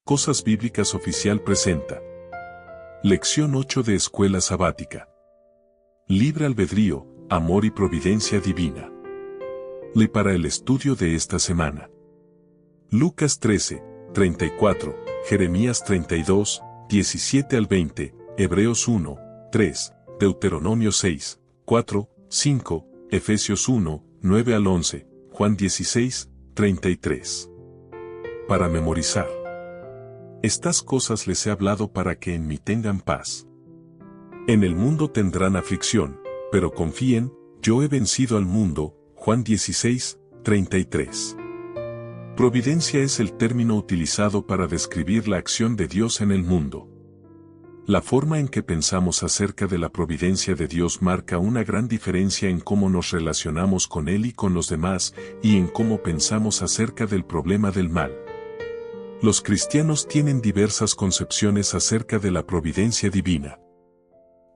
Cosas Bíblicas Oficial presenta. Lección 8 de Escuela Sabática. Libre albedrío, amor y providencia divina. Ley para el estudio de esta semana. Lucas 13, 34, Jeremías 32, 17 al 20, Hebreos 1, 3, Deuteronomio 6, 4, 5, Efesios 1, 9 al 11, Juan 16, 33. Para memorizar. Estas cosas les he hablado para que en mí tengan paz. En el mundo tendrán aflicción, pero confíen, yo he vencido al mundo. Juan 16, 33. Providencia es el término utilizado para describir la acción de Dios en el mundo. La forma en que pensamos acerca de la providencia de Dios marca una gran diferencia en cómo nos relacionamos con Él y con los demás, y en cómo pensamos acerca del problema del mal. Los cristianos tienen diversas concepciones acerca de la providencia divina.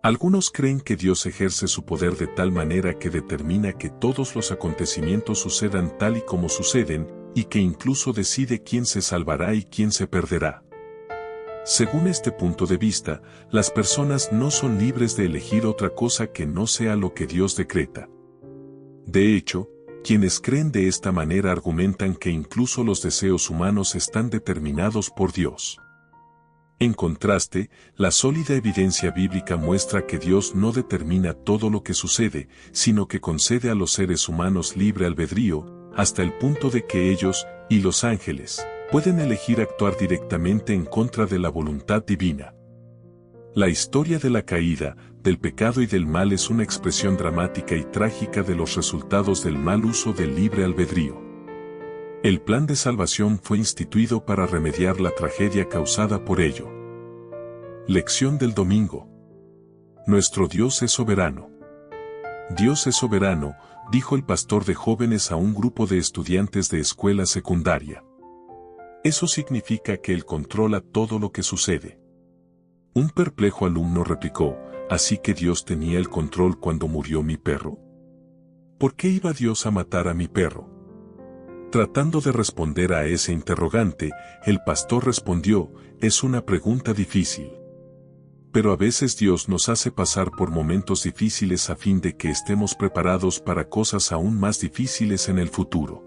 Algunos creen que Dios ejerce su poder de tal manera que determina que todos los acontecimientos sucedan tal y como suceden, y que incluso decide quién se salvará y quién se perderá. Según este punto de vista, las personas no son libres de elegir otra cosa que no sea lo que Dios decreta. De hecho, quienes creen de esta manera argumentan que incluso los deseos humanos están determinados por Dios. En contraste, la sólida evidencia bíblica muestra que Dios no determina todo lo que sucede, sino que concede a los seres humanos libre albedrío, hasta el punto de que ellos, y los ángeles, pueden elegir actuar directamente en contra de la voluntad divina. La historia de la caída, del pecado y del mal es una expresión dramática y trágica de los resultados del mal uso del libre albedrío. El plan de salvación fue instituido para remediar la tragedia causada por ello. Lección del domingo. Nuestro Dios es soberano. Dios es soberano, dijo el pastor de jóvenes a un grupo de estudiantes de escuela secundaria. Eso significa que Él controla todo lo que sucede. Un perplejo alumno replicó, ¿así que Dios tenía el control cuando murió mi perro? ¿Por qué iba Dios a matar a mi perro? Tratando de responder a ese interrogante, el pastor respondió, es una pregunta difícil. Pero a veces Dios nos hace pasar por momentos difíciles a fin de que estemos preparados para cosas aún más difíciles en el futuro.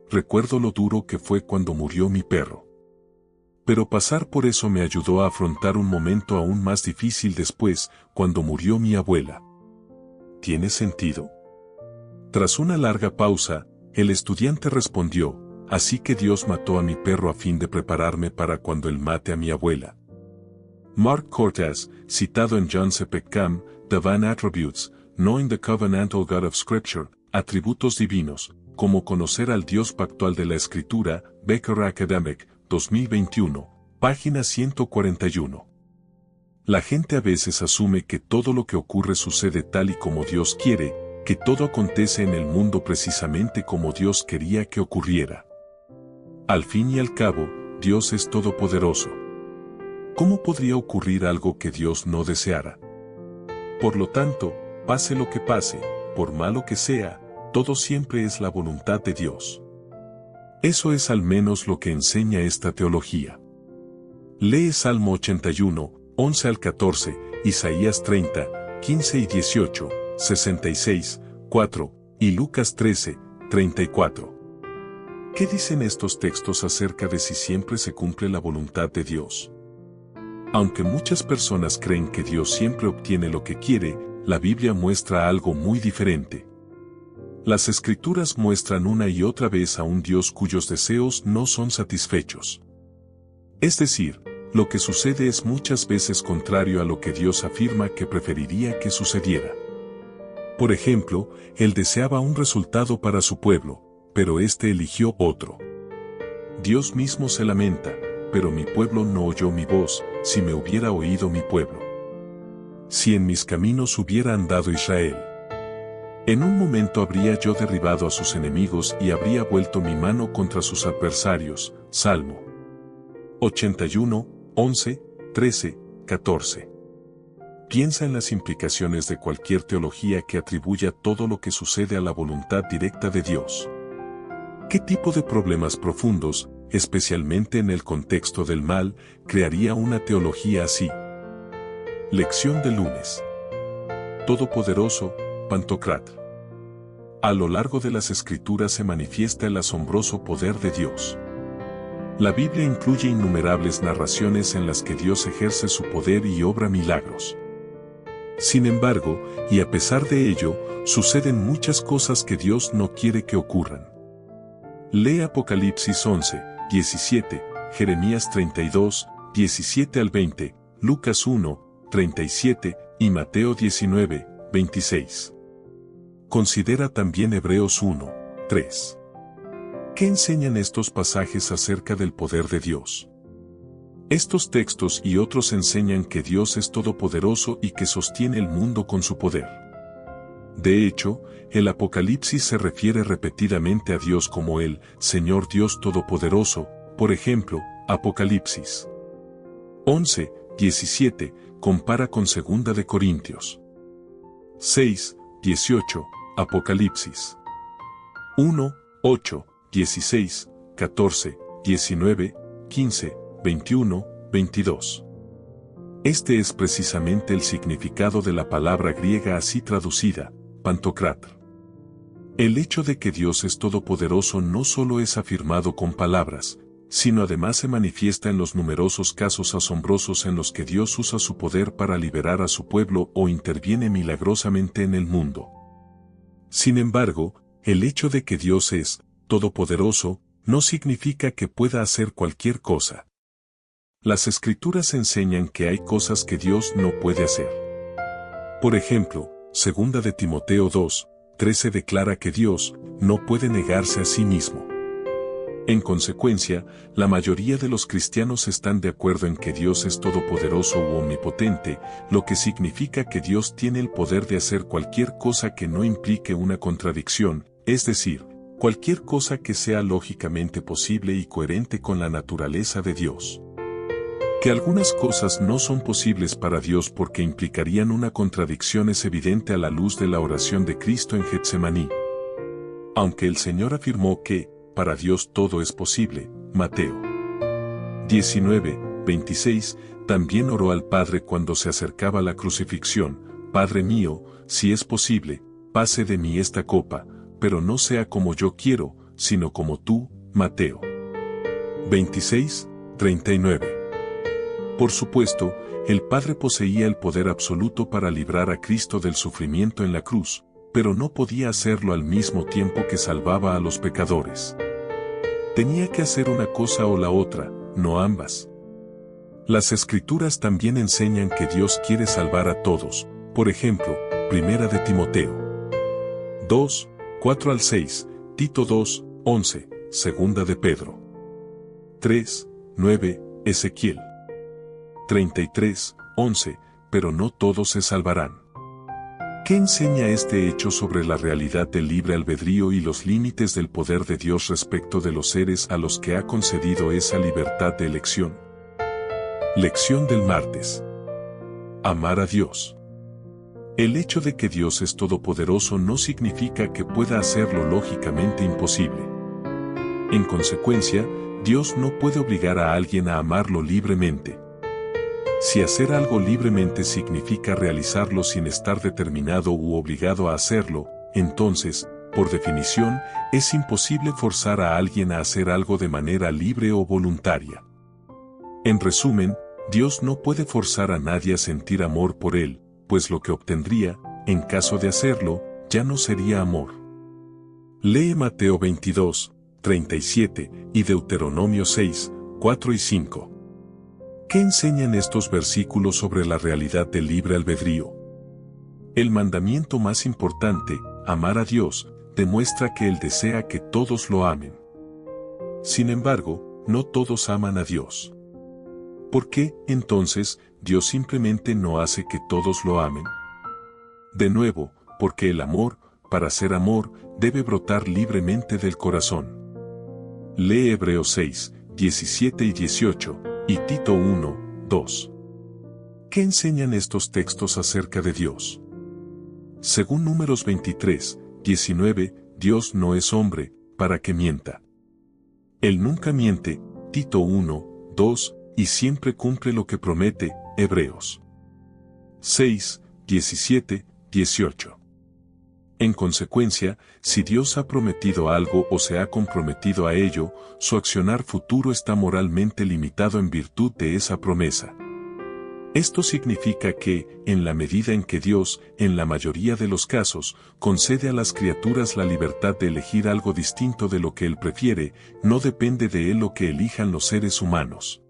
Recuerdo lo duro que fue cuando murió mi perro. Pero pasar por eso me ayudó a afrontar un momento aún más difícil después, cuando murió mi abuela. ¿Tiene sentido? Tras una larga pausa, el estudiante respondió, así que Dios mató a mi perro a fin de prepararme para cuando Él mate a mi abuela. Mark Cortez, citado en John C. Peckham, Divine Attributes, Knowing the Covenantal God of Scripture, Atributos Divinos, como conocer al Dios pactual de la Escritura, Becker Academic, 2021, página 141. La gente a veces asume que todo lo que ocurre sucede tal y como Dios quiere, que todo acontece en el mundo precisamente como Dios quería que ocurriera. Al fin y al cabo, Dios es todopoderoso. ¿Cómo podría ocurrir algo que Dios no deseara? Por lo tanto, pase lo que pase, por malo que sea, todo siempre es la voluntad de Dios. Eso es al menos lo que enseña esta teología. Lee Salmo 81, 11 al 14, Isaías 30, 15 y 18, 66, 4, y Lucas 13, 34. ¿Qué dicen estos textos acerca de si siempre se cumple la voluntad de Dios? Aunque muchas personas creen que Dios siempre obtiene lo que quiere, la Biblia muestra algo muy diferente. Las Escrituras muestran una y otra vez a un Dios cuyos deseos no son satisfechos. Es decir, lo que sucede es muchas veces contrario a lo que Dios afirma que preferiría que sucediera. Por ejemplo, Él deseaba un resultado para su pueblo, pero éste eligió otro. Dios mismo se lamenta, pero mi pueblo no oyó mi voz, si me hubiera oído mi pueblo. Si en mis caminos hubiera andado Israel. En un momento habría yo derribado a sus enemigos y habría vuelto mi mano contra sus adversarios. Salmo 81, 11, 13, 14. Piensa en las implicaciones de cualquier teología que atribuya todo lo que sucede a la voluntad directa de Dios. ¿Qué tipo de problemas profundos, especialmente en el contexto del mal, crearía una teología así. Lección de lunes. Todopoderoso, Pantocrat. A lo largo de las Escrituras se manifiesta el asombroso poder de Dios. La Biblia incluye innumerables narraciones en las que Dios ejerce su poder y obra milagros. Sin embargo, y a pesar de ello, suceden muchas cosas que Dios no quiere que ocurran. Lee Apocalipsis 11, 17, Jeremías 32, 17 al 20, Lucas 1, 37 y Mateo 19, 26. Considera también Hebreos 1, 3. ¿Qué enseñan estos pasajes acerca del poder de Dios? Estos textos y otros enseñan que Dios es todopoderoso y que sostiene el mundo con su poder. De hecho, el Apocalipsis se refiere repetidamente a Dios como el Señor Dios Todopoderoso, por ejemplo, Apocalipsis 11, 17, compara con 2 de Corintios 6, 18, Apocalipsis 1, 8, 16, 14, 19, 15, 21, 22. Este es precisamente el significado de la palabra griega así traducida, Pantocrat. El hecho de que Dios es todopoderoso no solo es afirmado con palabras, sino además se manifiesta en los numerosos casos asombrosos en los que Dios usa su poder para liberar a su pueblo o interviene milagrosamente en el mundo. Sin embargo, el hecho de que Dios es todopoderoso no significa que pueda hacer cualquier cosa. Las Escrituras enseñan que hay cosas que Dios no puede hacer. Por ejemplo, 2 de Timoteo 2, 13 declara que Dios no puede negarse a sí mismo. En consecuencia, la mayoría de los cristianos están de acuerdo en que Dios es todopoderoso u omnipotente, lo que significa que Dios tiene el poder de hacer cualquier cosa que no implique una contradicción, es decir, cualquier cosa que sea lógicamente posible y coherente con la naturaleza de Dios. Que algunas cosas no son posibles para Dios porque implicarían una contradicción es evidente a la luz de la oración de Cristo en Getsemaní. Aunque el Señor afirmó que, para Dios todo es posible, Mateo 19, 26, también oró al Padre cuando se acercaba la crucifixión: Padre mío, si es posible, pase de mí esta copa, pero no sea como yo quiero, sino como tú, Mateo 26, 39. Por supuesto, el Padre poseía el poder absoluto para librar a Cristo del sufrimiento en la cruz, pero no podía hacerlo al mismo tiempo que salvaba a los pecadores. Tenía que hacer una cosa o la otra, no ambas. Las Escrituras también enseñan que Dios quiere salvar a todos, por ejemplo, 1 de Timoteo 2, 4 al 6, Tito 2, 11, 2 de Pedro 3, 9, Ezequiel 33, 11, pero no todos se salvarán. ¿Qué enseña este hecho sobre la realidad del libre albedrío y los límites del poder de Dios respecto de los seres a los que ha concedido esa libertad de elección? Lección del martes. Amar a Dios. El hecho de que Dios es todopoderoso no significa que pueda hacerlo lógicamente imposible. En consecuencia, Dios no puede obligar a alguien a amarlo libremente. Si hacer algo libremente significa realizarlo sin estar determinado u obligado a hacerlo, entonces, por definición, es imposible forzar a alguien a hacer algo de manera libre o voluntaria. En resumen, Dios no puede forzar a nadie a sentir amor por él, pues lo que obtendría, en caso de hacerlo, ya no sería amor. Lee Mateo 22, 37 y Deuteronomio 6, 4 y 5. ¿Qué enseñan estos versículos sobre la realidad del libre albedrío? El mandamiento más importante, amar a Dios, demuestra que Él desea que todos lo amen. Sin embargo, no todos aman a Dios. ¿Por qué, entonces, Dios simplemente no hace que todos lo amen? De nuevo, porque el amor, para ser amor, debe brotar libremente del corazón. Lee Hebreos 6, 17 y 18. Y Tito 1, 2. ¿Qué enseñan estos textos acerca de Dios? Según Números 23, 19, Dios no es hombre, para que mienta. Él nunca miente, Tito 1, 2, y siempre cumple lo que promete, Hebreos 6, 17, 18. En consecuencia, si Dios ha prometido algo o se ha comprometido a ello, su accionar futuro está moralmente limitado en virtud de esa promesa. Esto significa que, en la medida en que Dios, en la mayoría de los casos, concede a las criaturas la libertad de elegir algo distinto de lo que Él prefiere, no depende de Él lo que elijan los seres humanos.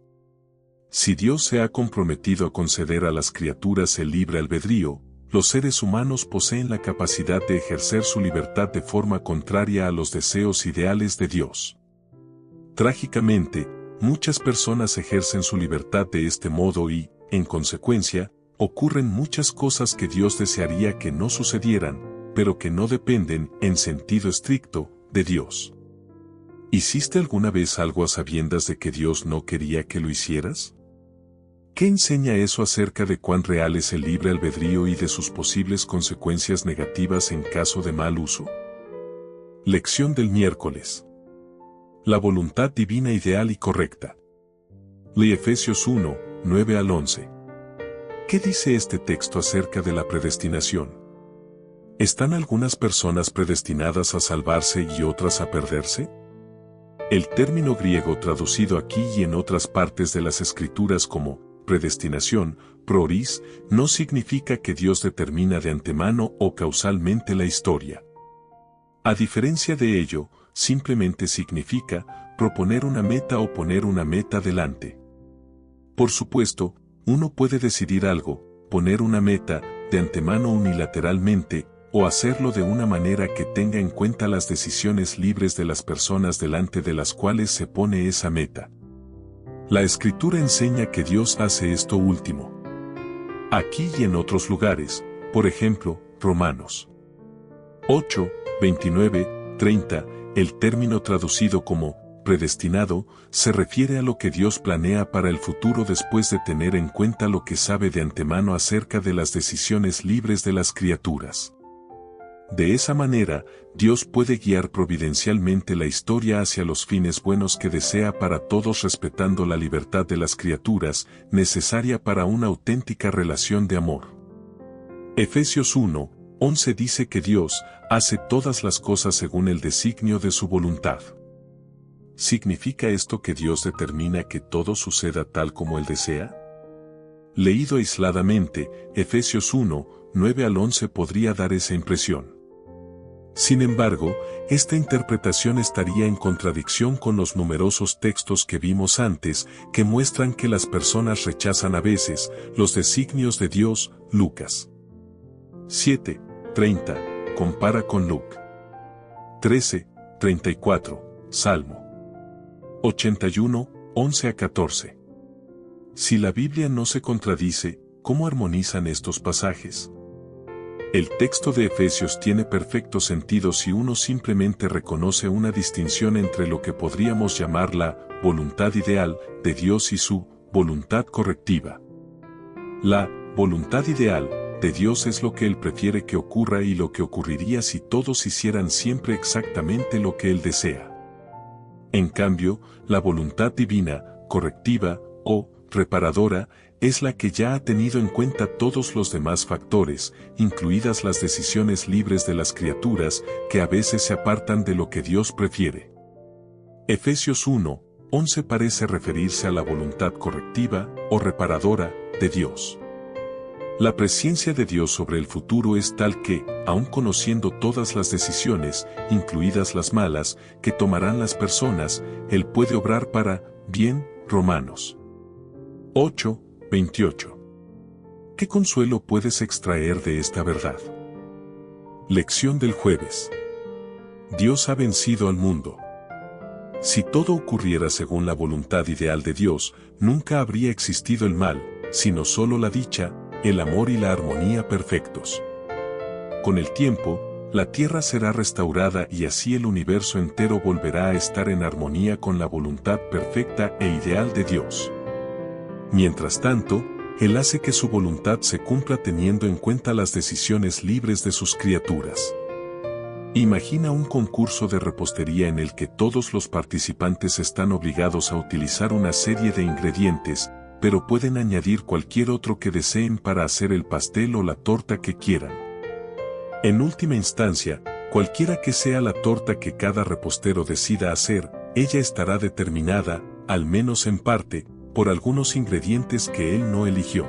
Si Dios se ha comprometido a conceder a las criaturas el libre albedrío, los seres humanos poseen la capacidad de ejercer su libertad de forma contraria a los deseos ideales de Dios. Trágicamente, muchas personas ejercen su libertad de este modo y, en consecuencia, ocurren muchas cosas que Dios desearía que no sucedieran, pero que no dependen, en sentido estricto, de Dios. ¿Hiciste alguna vez algo a sabiendas de que Dios no quería que lo hicieras? ¿Qué enseña eso acerca de cuán real es el libre albedrío y de sus posibles consecuencias negativas en caso de mal uso? Lección del miércoles. La voluntad divina ideal y correcta. Lee Efesios 1, 9 al 11. ¿Qué dice este texto acerca de la predestinación? ¿Están algunas personas predestinadas a salvarse y otras a perderse? El término griego traducido aquí y en otras partes de las Escrituras como predestinación, proris, no significa que Dios determina de antemano o causalmente la historia. A diferencia de ello, simplemente significa proponer una meta o poner una meta delante. Por supuesto, uno puede decidir algo, poner una meta, de antemano unilateralmente, o hacerlo de una manera que tenga en cuenta las decisiones libres de las personas delante de las cuales se pone esa meta. La Escritura enseña que Dios hace esto último. Aquí y en otros lugares, por ejemplo, Romanos 8, 29, 30, el término traducido como predestinado se refiere a lo que Dios planea para el futuro después de tener en cuenta lo que sabe de antemano acerca de las decisiones libres de las criaturas. De esa manera, Dios puede guiar providencialmente la historia hacia los fines buenos que desea para todos respetando la libertad de las criaturas, necesaria para una auténtica relación de amor. Efesios 1, 11 dice que Dios hace todas las cosas según el designio de su voluntad. ¿Significa esto que Dios determina que todo suceda tal como Él desea? Leído aisladamente, Efesios 1, 9 al 11 podría dar esa impresión. Sin embargo, esta interpretación estaría en contradicción con los numerosos textos que vimos antes, que muestran que las personas rechazan a veces los designios de Dios. Lucas 7, 30, compara con Luc 13, 34, Salmo 81, 11 a 14. Si la Biblia no se contradice, ¿cómo armonizan estos pasajes? El texto de Efesios tiene perfecto sentido si uno simplemente reconoce una distinción entre lo que podríamos llamar la voluntad ideal de Dios y su voluntad correctiva. La voluntad ideal de Dios es lo que Él prefiere que ocurra y lo que ocurriría si todos hicieran siempre exactamente lo que Él desea. En cambio, la voluntad divina, correctiva o reparadora, es la que ya ha tenido en cuenta todos los demás factores, incluidas las decisiones libres de las criaturas, que a veces se apartan de lo que Dios prefiere. Efesios 1, 11 parece referirse a la voluntad correctiva o reparadora de Dios. La presciencia de Dios sobre el futuro es tal que, aun conociendo todas las decisiones, incluidas las malas, que tomarán las personas, Él puede obrar para bien. Romanos 8, 28. ¿Qué consuelo puedes extraer de esta verdad? Lección del jueves. Dios ha vencido al mundo. Si todo ocurriera según la voluntad ideal de Dios, nunca habría existido el mal, sino solo la dicha, el amor y la armonía perfectos. Con el tiempo, la tierra será restaurada y así el universo entero volverá a estar en armonía con la voluntad perfecta e ideal de Dios. Mientras tanto, Él hace que su voluntad se cumpla teniendo en cuenta las decisiones libres de sus criaturas. Imagina un concurso de repostería en el que todos los participantes están obligados a utilizar una serie de ingredientes, pero pueden añadir cualquier otro que deseen para hacer el pastel o la torta que quieran. En última instancia, cualquiera que sea la torta que cada repostero decida hacer, ella estará determinada, al menos en parte, por algunos ingredientes que él no eligió.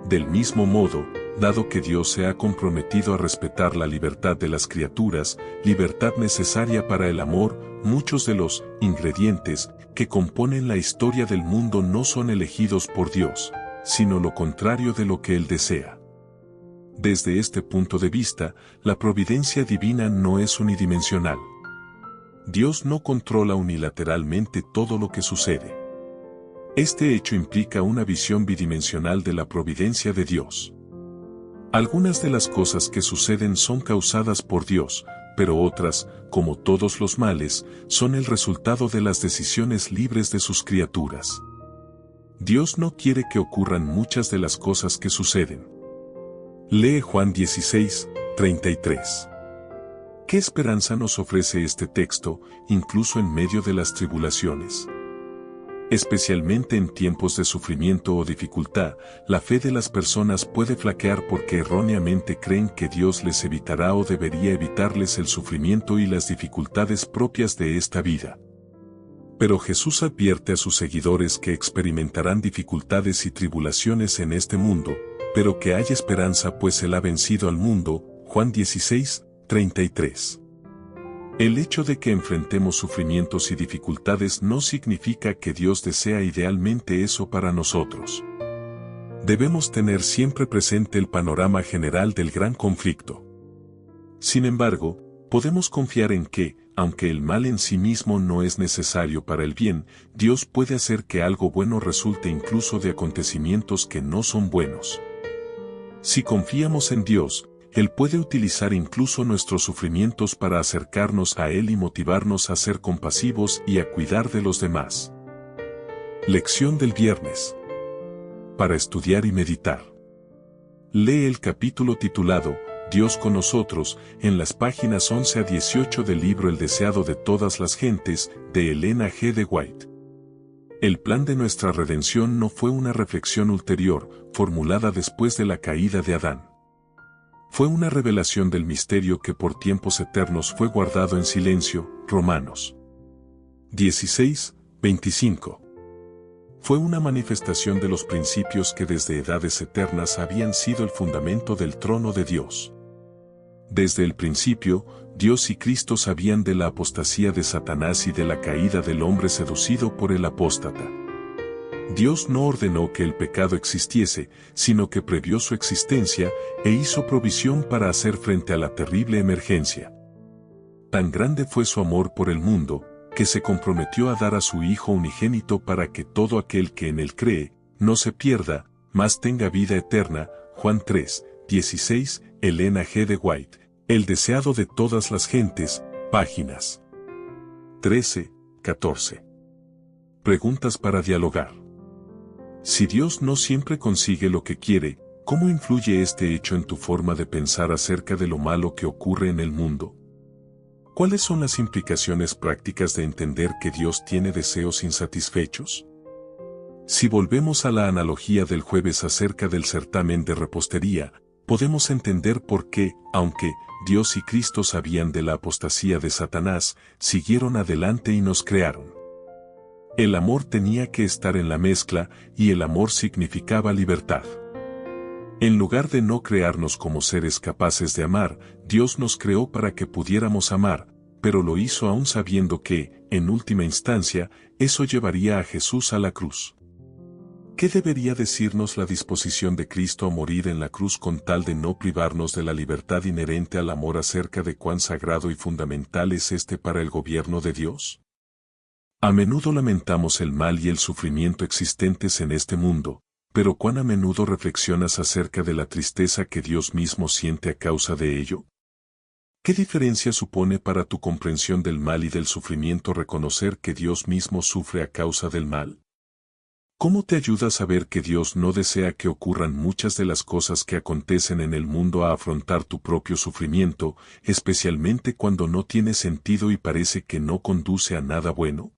Del mismo modo, dado que Dios se ha comprometido a respetar la libertad de las criaturas, libertad necesaria para el amor, muchos de los ingredientes que componen la historia del mundo no son elegidos por Dios, sino lo contrario de lo que Él desea. Desde este punto de vista, la providencia divina no es unidimensional. Dios no controla unilateralmente todo lo que sucede. Este hecho implica una visión bidimensional de la providencia de Dios. Algunas de las cosas que suceden son causadas por Dios, pero otras, como todos los males, son el resultado de las decisiones libres de sus criaturas. Dios no quiere que ocurran muchas de las cosas que suceden. Lee Juan 16, 33. ¿Qué esperanza nos ofrece este texto, incluso en medio de las tribulaciones? Especialmente en tiempos de sufrimiento o dificultad, la fe de las personas puede flaquear porque erróneamente creen que Dios les evitará o debería evitarles el sufrimiento y las dificultades propias de esta vida. Pero Jesús advierte a sus seguidores que experimentarán dificultades y tribulaciones en este mundo, pero que hay esperanza pues Él ha vencido al mundo. Juan 16, 33. El hecho de que enfrentemos sufrimientos y dificultades no significa que Dios desea idealmente eso para nosotros. Debemos tener siempre presente el panorama general del gran conflicto. Sin embargo, podemos confiar en que, aunque el mal en sí mismo no es necesario para el bien, Dios puede hacer que algo bueno resulte incluso de acontecimientos que no son buenos. Si confiamos en Dios, Él puede utilizar incluso nuestros sufrimientos para acercarnos a Él y motivarnos a ser compasivos y a cuidar de los demás. Lección del viernes. Para estudiar y meditar. Lee el capítulo titulado Dios con nosotros, en las páginas 11 a 18 del libro El deseado de todas las gentes, de Elena G. de White. El plan de nuestra redención no fue una reflexión ulterior, formulada después de la caída de Adán. Fue una revelación del misterio que por tiempos eternos fue guardado en silencio. Romanos 16, 25. Fue una manifestación de los principios que desde edades eternas habían sido el fundamento del trono de Dios. Desde el principio, Dios y Cristo sabían de la apostasía de Satanás y de la caída del hombre seducido por el apóstata. Dios no ordenó que el pecado existiese, sino que previó su existencia e hizo provisión para hacer frente a la terrible emergencia. Tan grande fue su amor por el mundo, que se comprometió a dar a su Hijo unigénito para que todo aquel que en él cree, no se pierda, mas tenga vida eterna. Juan 3, 16, Elena G. de White, El deseado de todas las gentes, páginas 13, 14. Preguntas para dialogar. Si Dios no siempre consigue lo que quiere, ¿cómo influye este hecho en tu forma de pensar acerca de lo malo que ocurre en el mundo? ¿Cuáles son las implicaciones prácticas de entender que Dios tiene deseos insatisfechos? Si volvemos a la analogía del jueves acerca del certamen de repostería, podemos entender por qué, aunque Dios y Cristo sabían de la apostasía de Satanás, siguieron adelante y nos crearon. El amor tenía que estar en la mezcla, y el amor significaba libertad. En lugar de no crearnos como seres capaces de amar, Dios nos creó para que pudiéramos amar, pero lo hizo aún sabiendo que, en última instancia, eso llevaría a Jesús a la cruz. ¿Qué debería decirnos la disposición de Cristo a morir en la cruz con tal de no privarnos de la libertad inherente al amor acerca de cuán sagrado y fundamental es este para el gobierno de Dios? A menudo lamentamos el mal y el sufrimiento existentes en este mundo, pero ¿cuán a menudo reflexionas acerca de la tristeza que Dios mismo siente a causa de ello? ¿Qué diferencia supone para tu comprensión del mal y del sufrimiento reconocer que Dios mismo sufre a causa del mal? ¿Cómo te ayuda a saber que Dios no desea que ocurran muchas de las cosas que acontecen en el mundo a afrontar tu propio sufrimiento, especialmente cuando no tiene sentido y parece que no conduce a nada bueno?